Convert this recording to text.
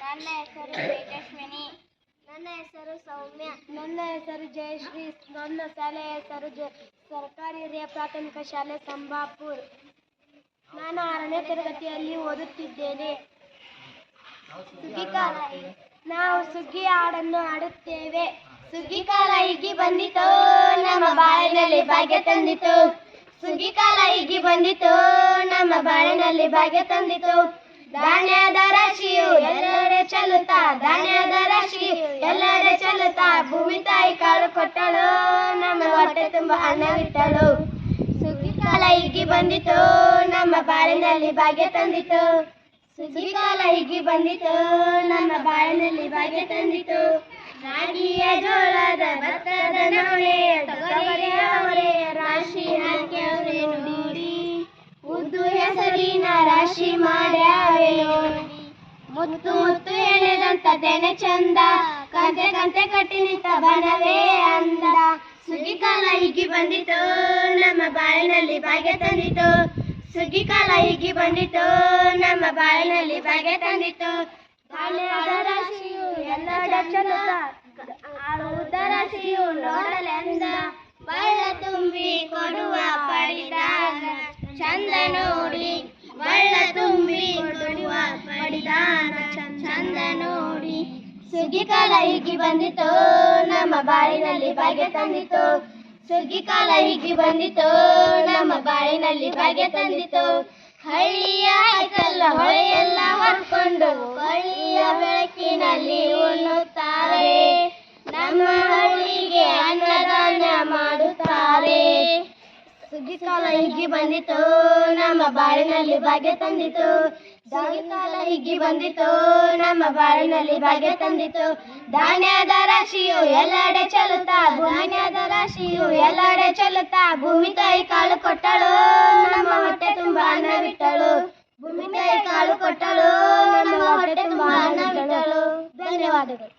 ನನ್ನ ಹೆಸರು ತೇಜಸ್ವಿನಿ. ನನ್ನ ಹೆಸರು ಸೌಮ್ಯ. ನನ್ನ ಹೆಸರು ಜಯಶ್ರೀ. ನನ್ನ ಶಾಲೆಯ ಹೆಸರು ಸರ್ಕಾರಿ ಹಿರಿಯ ಪ್ರಾಥಮಿಕ ಶಾಲೆ ಸಂಬಾಪುರ್. ನಾನು 6ನೇ ತರಗತಿಯಲ್ಲಿ ಓದುತ್ತಿದ್ದೇನೆ. ನಾವು ಸುಗ್ಗಿ ಹಾಡನ್ನು ಹಾಡುತ್ತೇವೆ. ಸುಗ್ಗಿ ಕಾಲ ಹಿಗ್ಗಿ ಬಂದಿತು, ನಮ್ಮ ಬಾಳಿನಲ್ಲಿ ಭಾಗ್ಯ ತಂದಿತು. ಸುಗ್ಗಿ ಕಾಲ ಹಿಗ್ಗಿ ಬಂದಿತು, ನಮ್ಮ ಬಾಳಿನಲ್ಲಿ ಭಾಗ್ಯ ತಂದಿತು. ಧಾನ್ಯದ ರಾಶಿಯು ಎಲ್ಲೆಡೆ ಚೆಲ್ಲುತ್ತಾ, ಧಾನ್ಯದ ರಾಶಿಯು ಎಲ್ಲೆಡೆ ಚೆಲ್ಲುತ್ತಾ, ಭೂಮಿ ತಾಯಿ ಕಾಳು ಕೊಟ್ಟಳು, ನಮ್ಮ ಹೊಟ್ಟೆ ತುಂಬ ಅನ್ನವಿಟ್ಟಳು. ಸುಗ್ಗಿ ಕಾಲ ಹಿಗ್ಗಿ ಬಂದಿತು, ನಮ್ಮ ಬಾಳಿನಲ್ಲಿ ಭಾಗ್ಯ ತಂದಿತು. ಸುಗ್ಗಿ ಕಾಲ ಹಿಗ್ಗಿ ಬಂದಿತು, ನಮ್ಮ ಬಾಳಿನಲ್ಲಿ ಭಾಗ್ಯ ತಂದಿತು. ರಾಗಿಯ ಜೋಳದ ಭತ್ತದ ನವಣೆಯ ತೊಗರಿಯ ಹೊರೆಯ ರಾಶಿ ಹಾಕ್ಯಾವೆ ನೋಡಿ, ಉದ್ದು ಹೆಸರಿನ ರಾಶಿ ಮಾಡ್ಯಾವೆ ನೋಡಿ. ಮುತ್ತು ಮುತ್ತು ಎಳೆದಂತ ತೆನೆ ಚಂದ, ಕಂತೆ ಕಂತೆ ಕಟ್ಟಿ ನಿಂತ ಬನವೇ ಅಂದ. ಸುಗ್ಗಿ ಕಾಲ ಹಿಗ್ಗಿ ಬಂದಿತು, ನಮ್ಮ ಬಾಳಿನಲ್ಲಿ ಭಾಗ್ಯ ತಂದಿತು. ಸುಗ್ಗಿ ಕಾಲ ಹಿಗ್ಗಿ ಬಂದಿತು, ನಮ್ಮ ಬಾಳಿನಲ್ಲಿ ಭಾಗ್ಯ ತಂದಿತು. ಧಾನ್ಯದ ರಾಶಿಯು ಎಲ್ಲೆಡೆ ಚೆಲ್ಲುತ್ತಾ, ಉದ್ದ ರಾಶಿಯು ನೋಡಲೆಂದ, ಬಳ್ಳ ತುಂಬಿ ಕೊಡುವ ಪಡಿದಾಗ ಚಂದ ನೋಡಿ, ಬಳ್ಳ ತುಂಬಿ ಕೊಡುವ ಪಡಿದಾಗ ಚಂದ ನೋಡಿ. ಸುಗ್ಗಿ ಕಾಲ ಹಿಗ್ಗಿ ಬಂದಿತು, ನಮ್ಮ ಬಾಳಿನಲ್ಲಿ ಭಾಗ್ಯ ತಂದಿತು. ಸುಗ್ಗಿ ಕಾಲ ಹಿಗ್ಗಿ ಬಂದಿತು, ನಮ್ಮ ಬಾಳಿನಲ್ಲಿ ಭಾಗ್ಯ ತಂದಿತು. ಹಳ್ಳಿಯ ಕಲ್ಲ ಹೊಳೆಯೆಲ್ಲ ಹೊರ್ಕೊಂಡು ಹಳ್ಳಿಯ ಬೆಳಕಿನಲ್ಲಿ ಉಣ್ಣುತ್ತಾರೆ, ನಮ್ಮ ಹಳ್ಳಿಗೆ ಅನ್ನದಾನ ಮಾಡುತ್ತಾರೆ. ಸುಗ್ಗಿ ಕಾಲ ಹಿಗ್ಗಿ ಬಂದಿತು, ನಮ್ಮ ಬಾಳಿನಲ್ಲಿ ಭಾಗ್ಯ ತಂದಿತು. ಸುಗ್ಗಿ ಕಾಲ ಹಿಗ್ಗಿ ಬಂದಿತು, ನಮ್ಮ ಬಾಳಿನಲ್ಲಿ ಭಾಗ್ಯ ತಂದಿತು. ಧಾನ್ಯದ ರಾಶಿಯು ಎಲ್ಲೆಡೆ ಚೆಲ್ಲುತ್ತಾ, ಧಾನ್ಯದ ರಾಶಿಯು ಎಲ್ಲೆಡೆ ಚೆಲ್ಲುತ್ತಾ, ಭೂಮಿ ತಾಯಿ ಕಾಳು ಕೊಟ್ಟಳು, ನಮ್ಮ ಹೊಟ್ಟೆ ತುಂಬ ಅನ್ನವಿಟ್ಟಳು. ಭೂಮಿ ತಾಯಿ ಕಾಳು ಕೊಟ್ಟಳು, ನಮ್ಮ ಹೊಟ್ಟೆ ತುಂಬ ಅನ್ನವಿಟ್ಟಳು. ಧನ್ಯವಾದಗಳು.